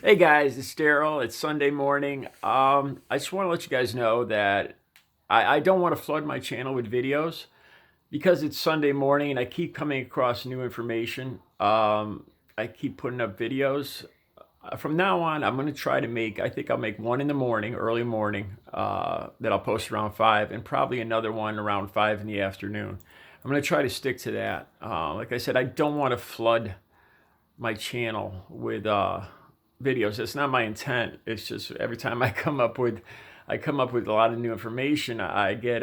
Hey guys, it's Daryl. It's Sunday morning. I just want to let you guys know that I don't want to flood my channel with videos because it's Sunday morning and I keep coming across new information. I keep putting up videos. From now on, I'm going to try to I think I'll make one in the morning, early morning, that I'll post around 5, and probably another one around 5 in the afternoon. I'm going to try to stick to that. Like I said, I don't want to flood my channel with videos. That's not my intent. It's just every time I come up with a lot of new information, I get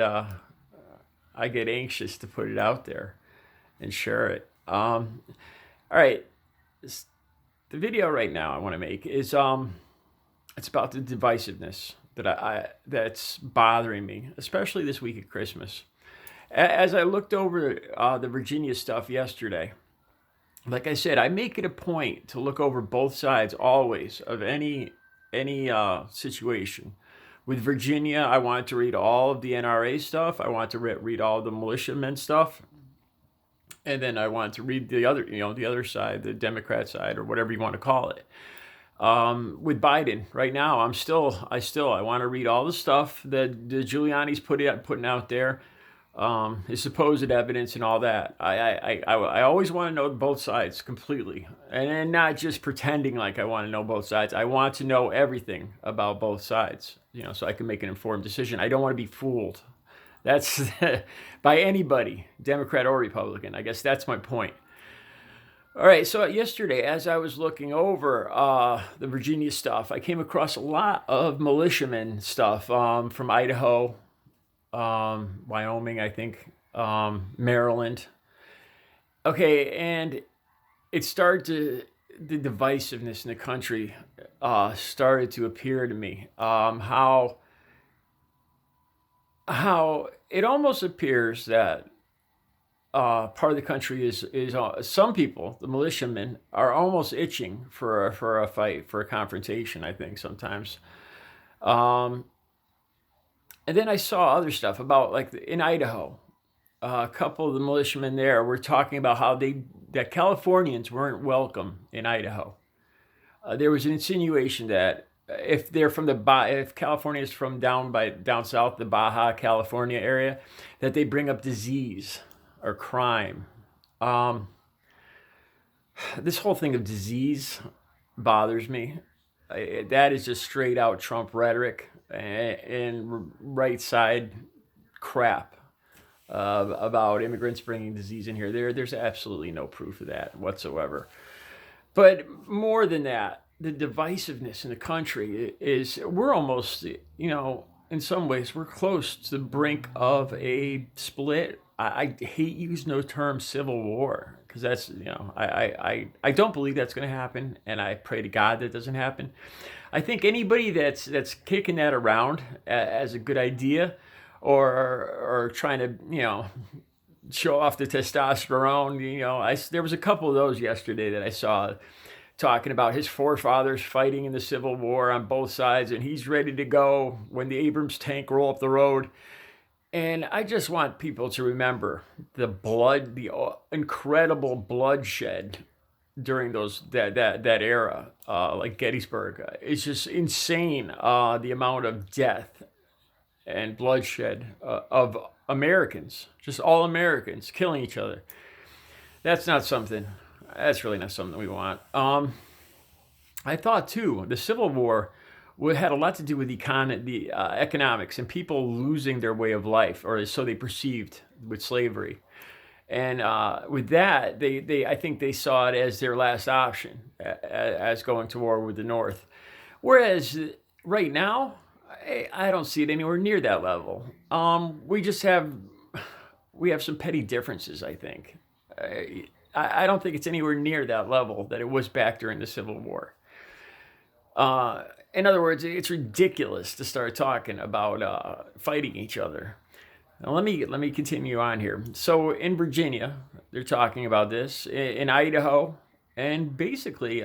anxious to put it out there and share it. All right, the video right now I want to make is it's about the divisiveness that's bothering me, especially this week at Christmas. As I looked over the Virginia stuff yesterday, like I said, I make it a point to look over both sides always of any situation. With Virginia, I want to read all of the NRA stuff. I want to read all of the militiamen stuff, and then I want to read the other side, the Democrat side, or whatever you want to call it. With Biden right now, I want to read all the stuff that the Giuliani's putting out there, his supposed evidence and all that. I always want to know both sides completely, and not just pretending like I want to know both sides. I want to know everything about both sides, so I can make an informed decision. I don't want to be fooled. That's by anybody, Democrat or Republican. I guess that's my point. All right, so yesterday, as I was looking over the Virginia stuff, I came across a lot of militiamen stuff from Idaho, Wyoming, I think, Maryland. Okay, and it started the divisiveness in the country started to appear to me. How it almost appears that part of the country is some people, the militiamen, are almost itching for a fight, for a confrontation. I think sometimes. Um, and then I saw other stuff about, like, in Idaho, a couple of the militiamen there were talking about how that Californians weren't welcome in Idaho. There was an insinuation that if California is from down south, the Baja California area, that they bring up disease or crime. Um, this whole thing of disease bothers me. That is just straight out Trump rhetoric and right side crap about immigrants bringing disease in here. There's absolutely no proof of that whatsoever. But more than that, the divisiveness in the country is, we're almost, in some ways, we're close to the brink of a split. I hate using the term civil war because that's, I don't believe that's going to happen, and I pray to God that doesn't happen. I think anybody that's kicking that around as a good idea, or trying to, show off the testosterone. There was a couple of those yesterday that I saw talking about his forefathers fighting in the Civil War on both sides, and he's ready to go when the Abrams tank roll up the road. And I just want people to remember the incredible bloodshed during that era, like Gettysburg. It's just insane, the amount of death and bloodshed of Americans, just all Americans killing each other. That's not something. That's really not something we want. I thought too, the Civil War had a lot to do with the economics and people losing their way of life, or so they perceived with slavery. And with that, I think they saw it as their last option, as going to war with the North. Whereas right now, I don't see it anywhere near that level. We have some petty differences, I think. I don't think it's anywhere near that level that it was back during the Civil War. In other words, it's ridiculous to start talking about fighting each other. Now let me continue on here. So in Virginia, they're talking about this. In Idaho, and basically,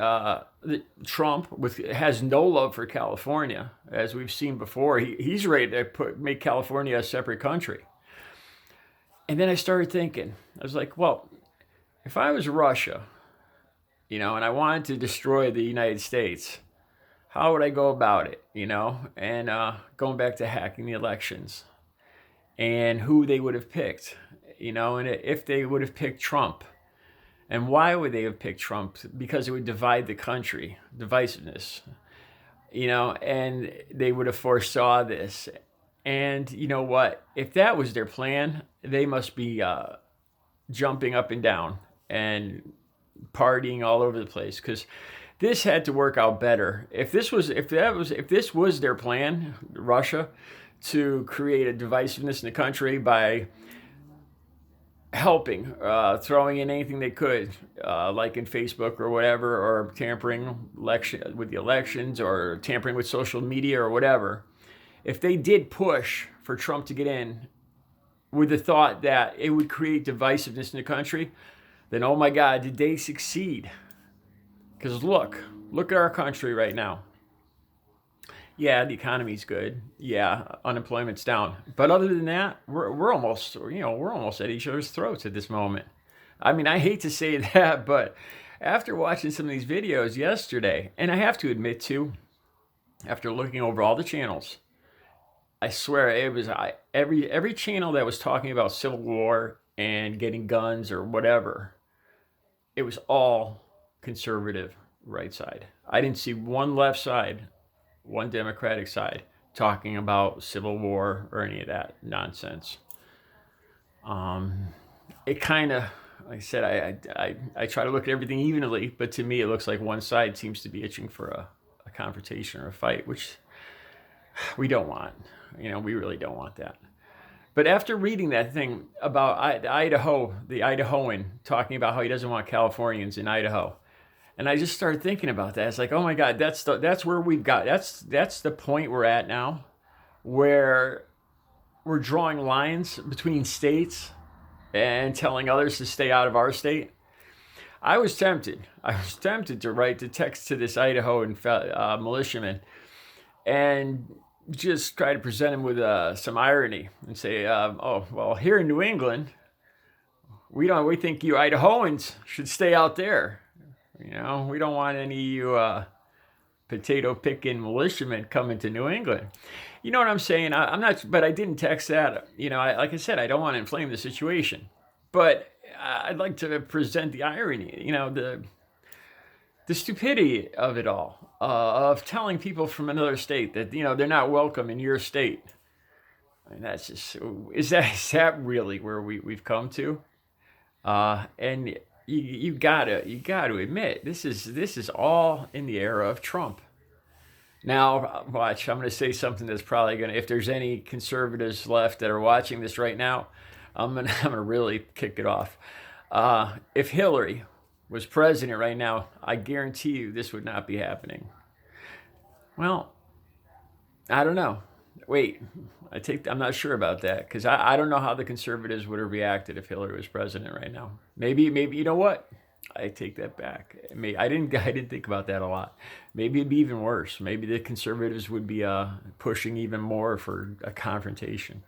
Trump has no love for California, as we've seen before. He's ready to make California a separate country. And then I started thinking, I was like, well, if I was Russia, and I wanted to destroy the United States, how would I go about it, you know? And going back to hacking the elections and who they would have picked, you know, and if they would have picked Trump. And why would they have picked Trump? Because it would divide the country, divisiveness, you know, and they would have foresaw this. And you know what? If that was their plan, they must be jumping up and down and partying all over the place, because this had to work out better. If this was their plan, Russia, to create a divisiveness in the country by helping, throwing in anything they could, like in Facebook or whatever, or tampering with the elections, or tampering with social media or whatever. If they did push for Trump to get in with the thought that it would create divisiveness in the country, then oh my God, did they succeed? Because look at our country right now. Yeah, the economy's good. Yeah, unemployment's down. But other than that, we're almost at each other's throats at this moment. I mean, I hate to say that, but after watching some of these videos yesterday, and I have to admit too, after looking over all the channels, I swear it was every channel that was talking about civil war and getting guns or whatever, it was all conservative right side. I didn't see one left side, one Democratic side talking about civil war or any of that nonsense. It kind of, like I said, I try to look at everything evenly, but to me it looks like one side seems to be itching for a confrontation or a fight, which we don't want. You know, we really don't want that. But after reading that thing about the Idahoan talking about how he doesn't want Californians in Idaho, and I just started thinking about that. It's like, oh my God, that's where we've got. That's the point we're at now, where we're drawing lines between states and telling others to stay out of our state. I was tempted to write the text to this Idahoan militiaman and just try to present him with some irony and say, oh, well, here in New England, we think you Idahoans should stay out there. You know, we don't want any of you potato picking militiamen coming to New England. You know what I'm saying? I'm not, but I didn't text that. You know, like I said, I don't want to inflame the situation, but I'd like to present the irony, you know, the stupidity of it all, of telling people from another state that, you know, they're not welcome in your state. I mean, that's just, is that really where we've come to? And you gotta admit, this is all in the era of Trump. Now, watch, I'm going to say something that's probably going to, if there's any conservatives left that are watching this right now, I'm gonna really kick it off. If Hillary was president right now, I guarantee you this would not be happening. Well, I don't know. Wait, I'm not sure about that, because I don't know how the conservatives would have reacted if Hillary was president right now. Maybe you know what? I take that back. I didn't think about that a lot. Maybe it'd be even worse. Maybe the conservatives would be pushing even more for a confrontation.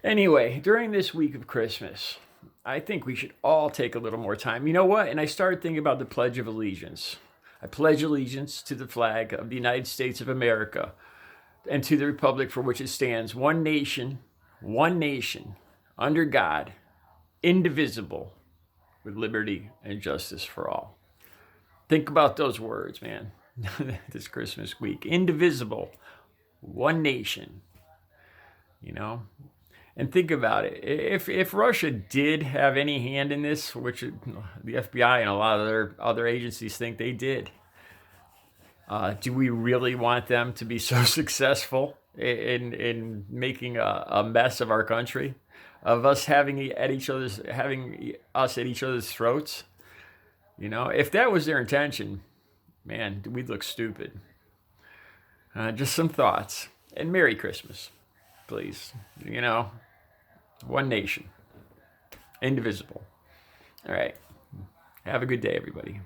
Anyway, during this week of Christmas, I think we should all take a little more time. You know what? And I started thinking about the Pledge of Allegiance. I pledge allegiance to the flag of the United States of America and to the republic for which it stands, one nation, under God, indivisible, with liberty and justice for all. Think about those words, man, this Christmas week. Indivisible, one nation, you know? And think about it. If Russia did have any hand in this, which the FBI and a lot of their other agencies think they did, do we really want them to be so successful in making a mess of our country, of us having us at each other's throats? You know, if that was their intention, man, we'd look stupid. Just some thoughts. And Merry Christmas, please. You know, one nation, indivisible. All right. Have a good day, everybody.